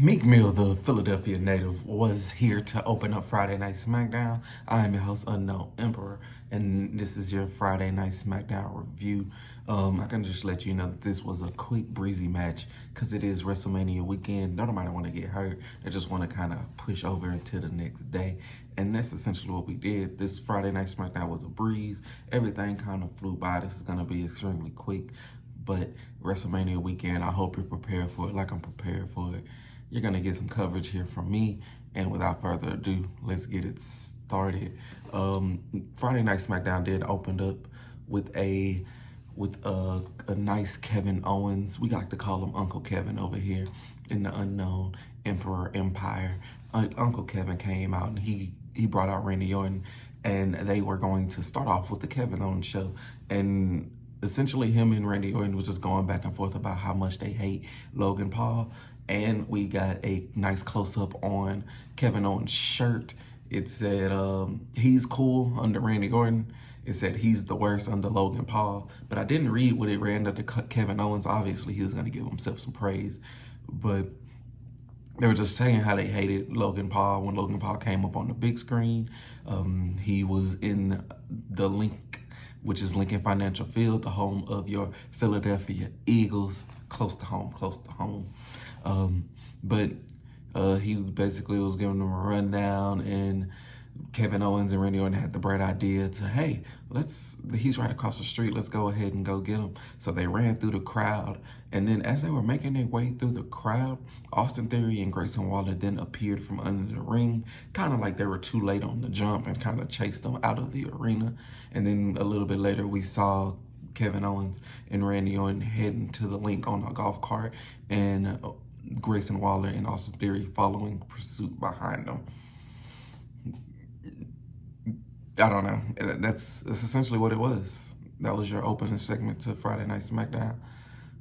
Meek Mill, the Philadelphia native, was here to open up Friday Night Smackdown. I am your host, Unknown Emperor, and this is your Friday Night Smackdown review. I can just let you know that this was a quick, breezy match because it is Wrestlemania weekend. Nobody want to get hurt. They just want to kind of push over into the next day, and that's essentially what we did. This Friday Night Smackdown was a breeze. Everything kind of flew by. This is going to be extremely quick, but WrestleMania weekend, I hope you're prepared for it like I'm prepared for it. You're going to get some coverage here from me. And without further ado, let's get it started. Friday Night SmackDown did open up with a nice Kevin Owens. We like to call him Uncle Kevin over here in the Unknown Emperor Empire. Uncle Kevin came out and he brought out Randy Orton, and they were going to start off with the Kevin Owens show. And essentially him and Randy Orton was just going back and forth about how much they hate Logan Paul. And we got a nice close-up on Kevin Owens' shirt. It said he's cool under Randy Orton. It said he's the worst under Logan Paul. But I didn't read what it ran under Kevin Owens. Obviously, he was going to give himself some praise. But they were just saying how they hated Logan Paul when Logan Paul came up on the big screen. He was in the Link, which is Lincoln Financial Field, the home of your Philadelphia Eagles. Close to home, close to home. But he basically was giving them a rundown, and Kevin Owens and Randy Orton had the bright idea to, hey, he's right across the street, let's go ahead and go get him. So they ran through the crowd, and then as they were making their way through the crowd, Austin Theory and Grayson Waller then appeared from under the ring, kind of like they were too late on the jump and kind of chased them out of the arena. And then a little bit later, we saw Kevin Owens and Randy Orton heading to the Link on a golf cart, and Grayson Waller and Austin Theory following pursuit behind them. I don't know. That's essentially what it was. That was your opening segment to Friday Night SmackDown,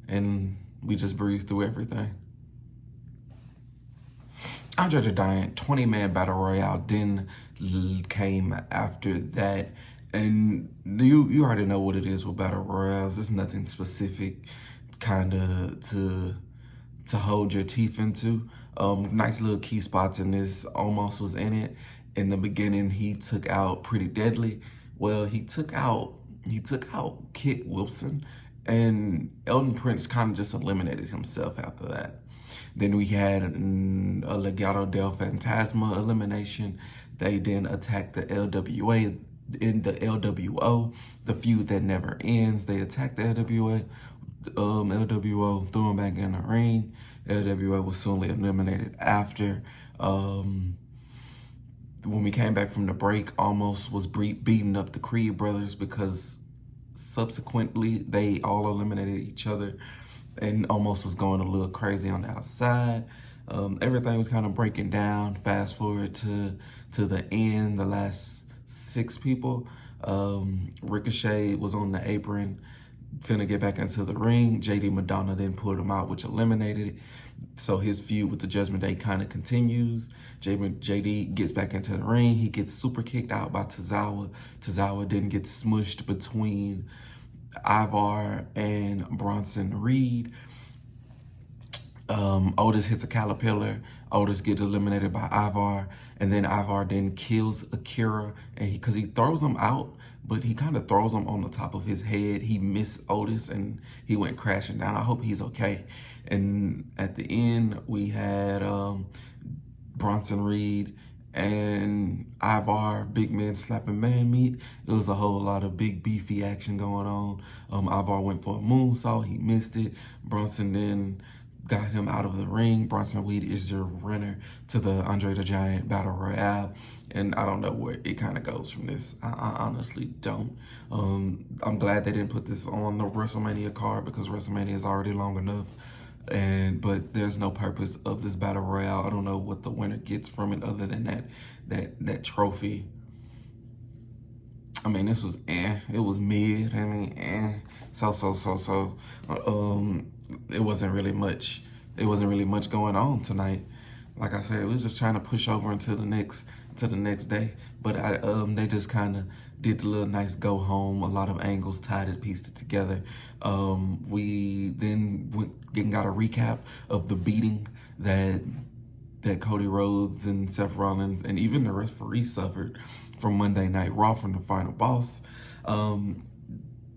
and we just breezed through everything. Andre the Giant 20-man Battle Royale then came after that. And you already know what it is with Battle Royales. There's nothing specific kind of to hold your teeth into. Nice little key spots in this. Almost was in it. In the beginning, he took out Pretty Deadly. Well, he took out Kit Wilson, and Elton Prince kind of just eliminated himself after that. Then we had a Legado del Fantasma elimination. They then attacked the LWA in the LWO, the feud that never ends. They attacked the LWA. LWO threw him back in the ring. LWA was soon eliminated after. When we came back from the break, Almost was beating up the Creed brothers because subsequently they all eliminated each other, and Almost was going a little crazy on the outside. Everything was kind of breaking down. Fast forward to the end, the last 6 people. Ricochet was on the apron, finna get back into the ring. JD Madonna then pulled him out, which eliminated it. So his feud with the Judgment Day kind of continues. JD gets back into the ring. He gets super kicked out by Tozawa. Tozawa then gets smushed between Ivar and Bronson Reed. Otis hits a caterpillar. Otis gets eliminated by Ivar, and then Ivar then kills Akira, and because he throws him out, but he kind of throws him on the top of his head. He missed Otis, and he went crashing down. I hope he's okay. And at the end, we had Bronson Reed and Ivar, big man slapping man meat. It was a whole lot of big beefy action going on. Ivar went for a moonsault. He missed it. Bronson then got him out of the ring. Bronson Reed is your winner to the Andre the Giant Battle Royale. And I don't know where it kind of goes from this. I honestly don't. I'm glad they didn't put this on the WrestleMania card because WrestleMania is already long enough. But there's no purpose of this Battle Royale. I don't know what the winner gets from it other than that trophy. I mean, this was It was mid. I mean, So. It wasn't really much. It wasn't really much going on tonight. Like I said, it was just trying to push over into the next day. But they just kind of did the little nice go home. A lot of angles, tied it, pieced it together. We then got a recap of the beating that that Cody Rhodes and Seth Rollins and even the referee suffered from Monday Night Raw from the final boss.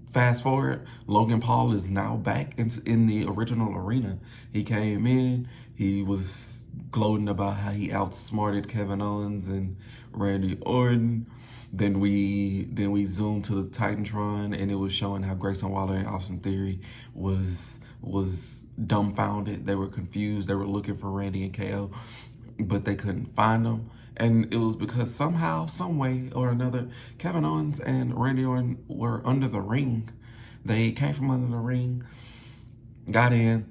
Fast forward, Logan Paul is now back in the original arena. He came in, he was gloating about how he outsmarted Kevin Owens and Randy Orton. Then we zoomed to the Titantron, and it was showing how Grayson Waller and Austin Theory was dumbfounded. They were confused. They were looking for Randy and KO, but they couldn't find them. And it was because somehow, some way or another, Kevin Owens and Randy Orton were under the ring. They came from under the ring, got in,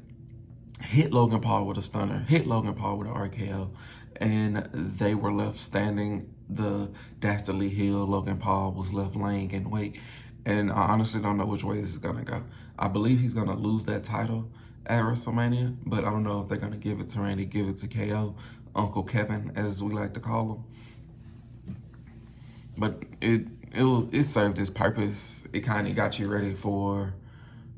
hit Logan Paul with a stunner, hit Logan Paul with an RKO, and they were left standing the dastardly heel. Logan Paul was left laying in wait. And I honestly don't know which way this is going to go. I believe he's going to lose that title at WrestleMania, but I don't know if they're going to give it to Randy, give it to KO, Uncle Kevin, as we like to call him. But it served its purpose. It kind of got you ready for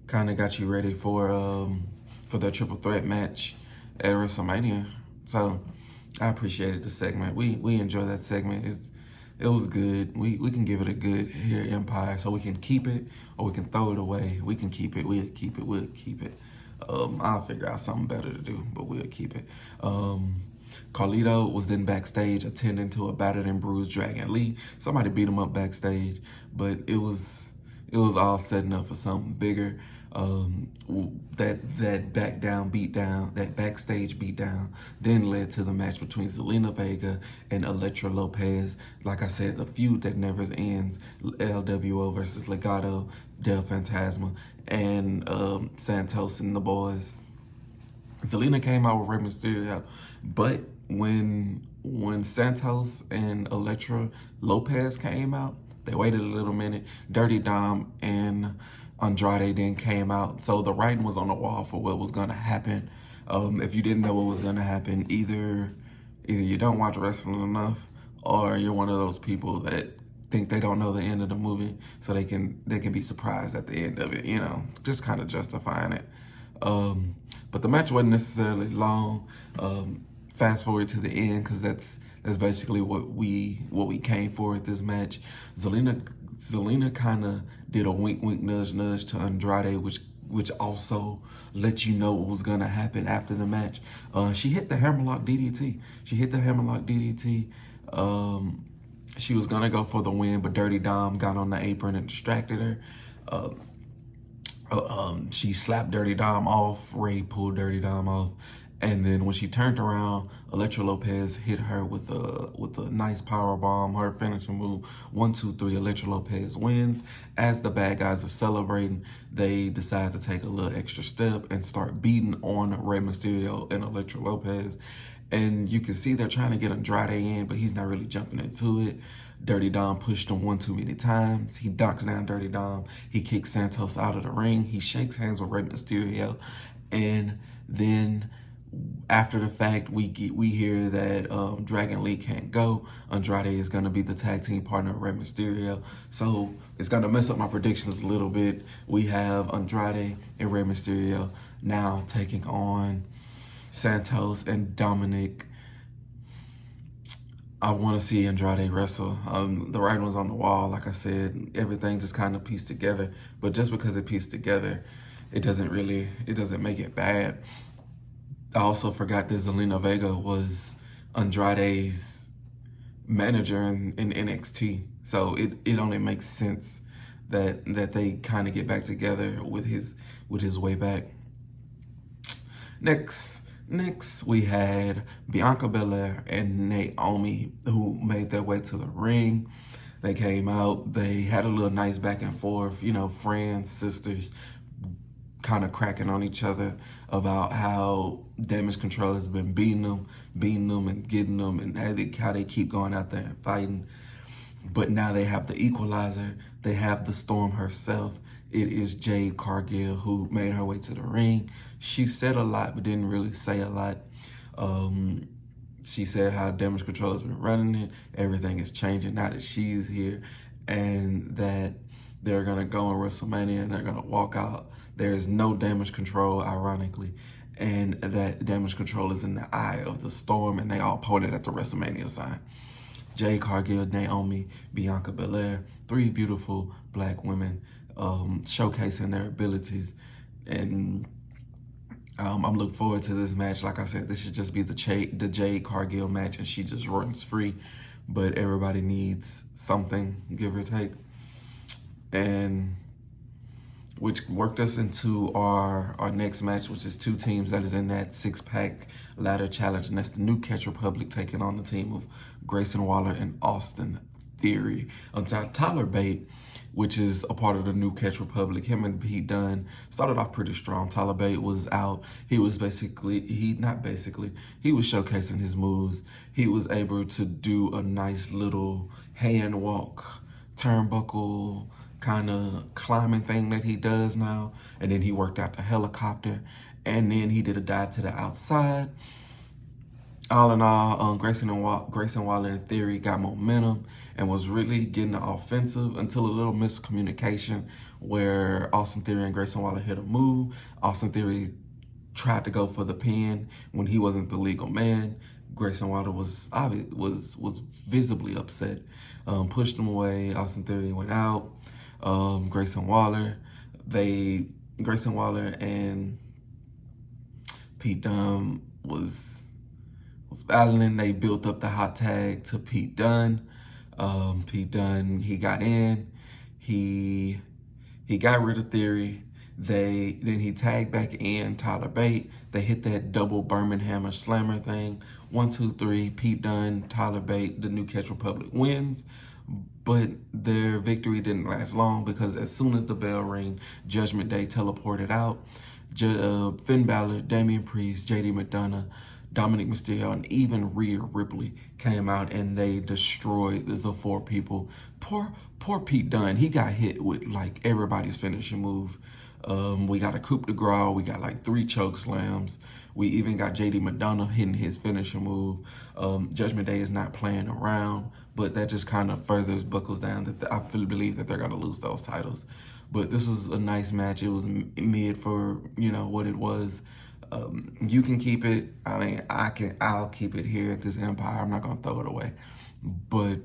their triple threat match at WrestleMania. So I appreciated the segment. We enjoyed that segment. It was good. We can give it a good here Empire, so we can keep it or we can throw it away. We can keep it. We'll keep it. I'll figure out something better to do, but we'll keep it. Carlito was then backstage attending to a battered and bruised Dragon Lee. Somebody beat him up backstage, but it was all setting up for something bigger. That backstage beatdown then led to the match between Zelina Vega and Elektra Lopez. Like I said, the feud that never ends. LWO versus Legado del Fantasma and Santos and the boys. Zelina came out with Rey Mysterio, but when Santos and Elektra Lopez came out, they waited a little minute. Dirty Dom and Andrade then came out. So the writing was on the wall for what was going to happen. If you didn't know what was going to happen, either you don't watch wrestling enough, or you're one of those people that think they don't know the end of the movie, so they can be surprised at the end of it. Just kind of justifying it. But the match wasn't necessarily long. Fast forward to the end, because that's basically what we came for at this match. Zelina kind of did a wink, nudge to Andrade, which also let you know what was gonna happen after the match. She hit the hammerlock DDT. She was gonna go for the win, but Dirty Dom got on the apron and distracted her. She slapped Dirty Dom off. Ray pulled Dirty Dom off. And then when she turned around, Elektra Lopez hit her with a nice power bomb, her finishing move. 1, 2, 3, Elektra Lopez wins. As the bad guys are celebrating, they decide to take a little extra step and start beating on Rey Mysterio and Elektra Lopez. And you can see they're trying to get Andrade in, but he's not really jumping into it. Dirty Dom pushed him one too many times. He knocks down Dirty Dom. He kicks Santos out of the ring. He shakes hands with Rey Mysterio. And then after the fact, we hear that Dragon Lee can't go. Andrade is going to be the tag team partner of Rey Mysterio. So it's going to mess up my predictions a little bit. We have Andrade and Rey Mysterio now taking on Santos and Dominic. I want to see Andrade wrestle. The writing was on the wall. Like I said, everything just kind of pieced together. But just because it pieced together, it doesn't make it bad. I also forgot that Zelina Vega was Andrade's manager in NXT. So it only makes sense that they kind of get back together with his way back. Next we had Bianca Belair and Naomi, who made their way to the ring. They came out, they had a little nice back and forth, friends, sisters, kind of cracking on each other about how Damage Control has been beating them and getting them, and how they keep going out there and fighting. But now they have the equalizer. They have the Storm herself. It is Jade Cargill who made her way to the ring. She said a lot, but didn't really say a lot. She said how Damage Control has been running it. Everything is changing now that she's here, and that they're going to go on WrestleMania and they're going to walk out. There's no Damage Control, ironically. and that Damage Control is in the eye of the storm, and they all pointed at the Wrestlemania sign. Jade Cargill, Naomi, Bianca Belair, three beautiful black women showcasing their abilities. And I'm looking forward to this match. Like I said, this should just be the Jade Cargill match, and she just runs free. But everybody needs something, give or take. And which worked us into our next match, which is two teams that is in that six-pack ladder challenge, and that's the New Catch Republic taking on the team of Grayson Waller and Austin Theory. Tyler Bate, which is a part of the New Catch Republic, him and Pete Dunne started off pretty strong. Tyler Bate was out. He was he was showcasing his moves. He was able to do a nice little hand walk, turnbuckle, kind of climbing thing that he does now. And then he worked out the helicopter. And then he did a dive to the outside. All in all, Grayson Waller and Theory got momentum and was really getting the offensive until a little miscommunication where Austin Theory and Grayson Waller hit a move. Austin Theory tried to go for the pin when he wasn't the legal man. Grayson Waller was visibly upset, pushed him away. Austin Theory went out. Grayson Waller and Pete Dunne was battling. They built up the hot tag to Pete Dunne. Pete Dunne, he got in. He got rid of Theory. Then he tagged back in Tyler Bate. They hit that double Birmingham Slammer thing. 1, 2, 3. Pete Dunne, Tyler Bate, the New Catch Republic wins. But their victory didn't last long because as soon as the bell rang, Judgment Day teleported out. Finn Balor, Damian Priest, JD McDonough, Dominic Mysterio, and even Rhea Ripley came out and they destroyed the four people. Poor Pete Dunne. He got hit with like everybody's finishing move. We got a coup de grace. We got like 3 choke slams. We even got JD McDonough hitting his finishing move. Judgment Day is not playing around, but that just kind of further buckles down that I believe that they're going to lose those titles. But this was a nice match. It was mid for, what it was. You can keep it. I mean, I'll keep it here at this Empire. I'm not going to throw it away. But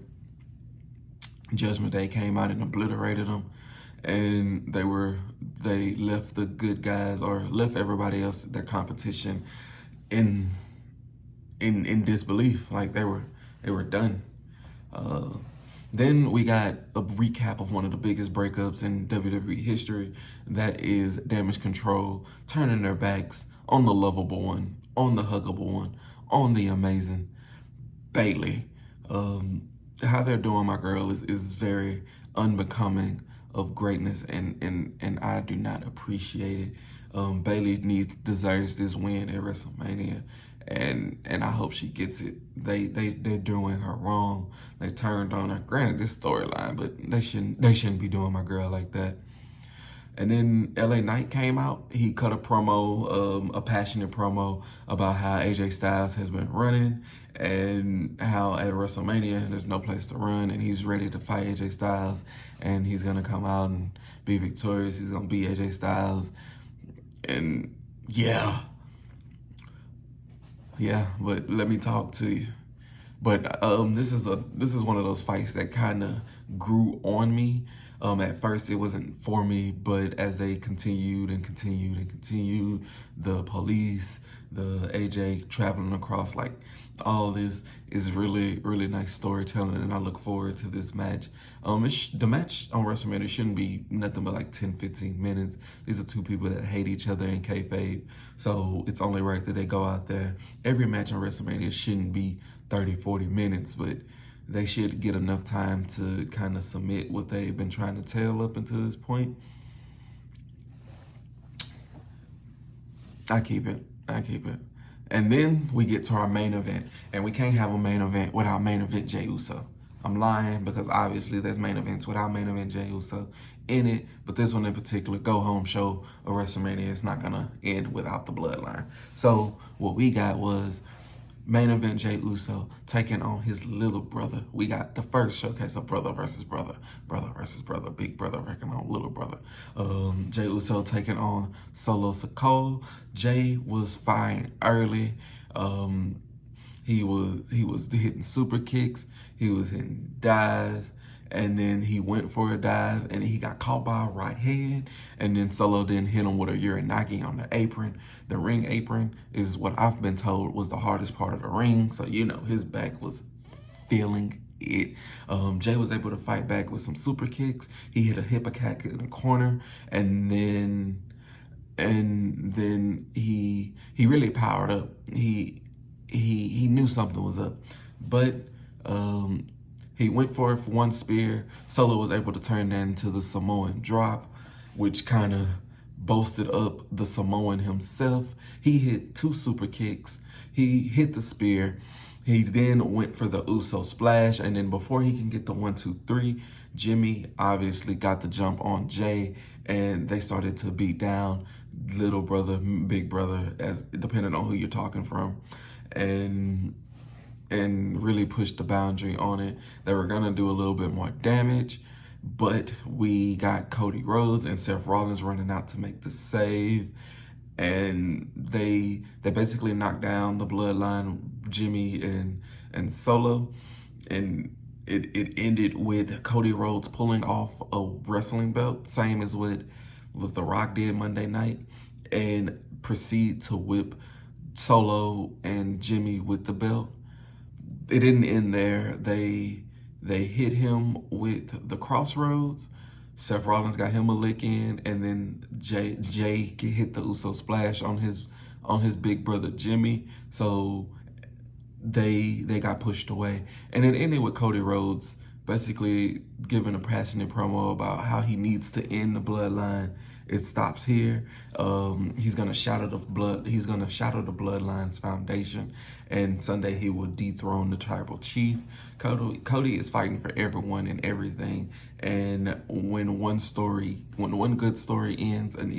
Judgment Day came out and obliterated them. And they left the good guys, or left everybody else, their competition, in disbelief. Like they were done. Then we got a recap of one of the biggest breakups in WWE history. That is Damage Control turning their backs on the lovable one, on the huggable one, on the amazing Bayley. How they're doing my girl is very unbecoming of greatness, and I do not appreciate it. Bayley deserves this win at WrestleMania, and I hope she gets it. They're doing her wrong. They turned on her. Granted, this storyline, but they shouldn't be doing my girl like that. And then LA Knight came out. He cut a promo, a passionate promo about how AJ Styles has been running and how at WrestleMania there's no place to run, and he's ready to fight AJ Styles, and he's gonna come out and be victorious. He's gonna beat AJ Styles, and yeah. But let me talk to you. But this is one of those fights that kind of grew on me. At first, it wasn't for me, but as they continued, the police, the AJ traveling across, like all this is really, really nice storytelling, and I look forward to this match. The match on WrestleMania shouldn't be nothing but like 10, 15 minutes. These are two people that hate each other in kayfabe, so it's only right that they go out there. Every match on WrestleMania shouldn't be 30, 40 minutes, but they should get enough time to kind of submit what they've been trying to tell up until this point. I keep it. And then we get to our main event. And we can't have a main event without main event Jey Uso. I'm lying because obviously there's main events without main event Jey Uso in it. But this one in particular, go home show of WrestleMania, is not going to end without the bloodline. So what we got was Main event, Jey Uso taking on his little brother. We got the first showcase of brother versus brother, brother versus brother, big brother taking on little brother. Jey Uso taking on Solo Sikoa. Jey was fine early. He was hitting super kicks. He was hitting dives. And then he went for a dive, and he got caught by a right hand. And then Solo then hit him with a uranagi on the apron. The ring apron is what I've been told was the hardest part of the ring. So, you know, his back was feeling it. Jey was able to fight back with some super kicks. He hit a hip attack in the corner, and then he really powered up. He knew something was up, but he went for it for one spear. Solo was able to turn that into the Samoan drop, which kind of boasted up the Samoan himself. He hit 2 super kicks. He hit the spear. He then went for the Uso splash, and then before he can get the 1, 2, 3, Jimmy obviously got the jump on Jey, and they started to beat down little brother, big brother, as depending on who you're talking from, and really pushed the boundary on it. They were gonna do a little bit more damage, but we got Cody Rhodes and Seth Rollins running out to make the save, and they basically knocked down the Bloodline, Jimmy and Solo, and it ended with Cody Rhodes pulling off a wrestling belt, same as what The Rock did Monday night, and proceed to whip Solo and Jimmy with the belt. It didn't end there. They hit him with the crossroads. Seth Rollins got him a lick in, and then Jey hit the Uso splash on his big brother Jimmy. So they got pushed away, and it ended with Cody Rhodes basically giving a passionate promo about how he needs to end the Bloodline. It stops here. He's gonna shatter the Bloodline's foundation, and Sunday he will dethrone the tribal chief. Cody is fighting for everyone and everything. And when one good story ends, an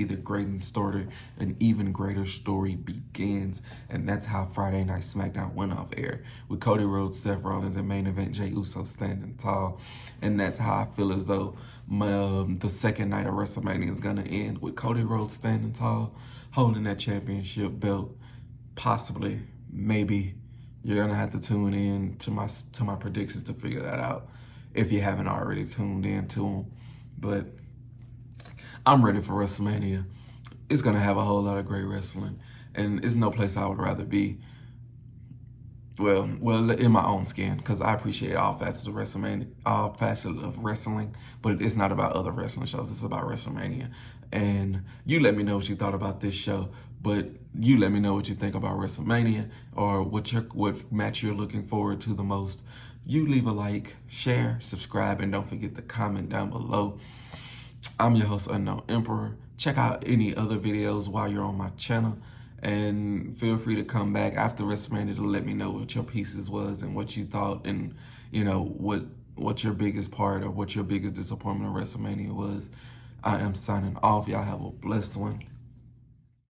even greater story begins. And that's how Friday Night Smackdown went off air, with Cody Rhodes, Seth Rollins, and main event Jey Uso standing tall. And that's how I feel as though the second night of WrestleMania is gonna end, with Cody Rhodes standing tall, holding that championship belt. Possibly, maybe. You're gonna have to tune in to my predictions to figure that out, if you haven't already tuned in to them. But I'm ready for WrestleMania. It's gonna have a whole lot of great wrestling, and it's no place I would rather be. Well, in my own skin, because I appreciate all facets of wrestling, but it's not about other wrestling shows. It's about WrestleMania. And you let me know what you thought about this show, but you let me know what you think about WrestleMania, or what match you're looking forward to the most. You leave a like, share, subscribe, and don't forget to comment down below. I'm your host, Unknown Emperor. Check out any other videos while you're on my channel. And feel free to come back after WrestleMania to let me know what your pieces was and what you thought, and you know what your biggest part or what your biggest disappointment of WrestleMania was. I am signing off. Y'all have a blessed one.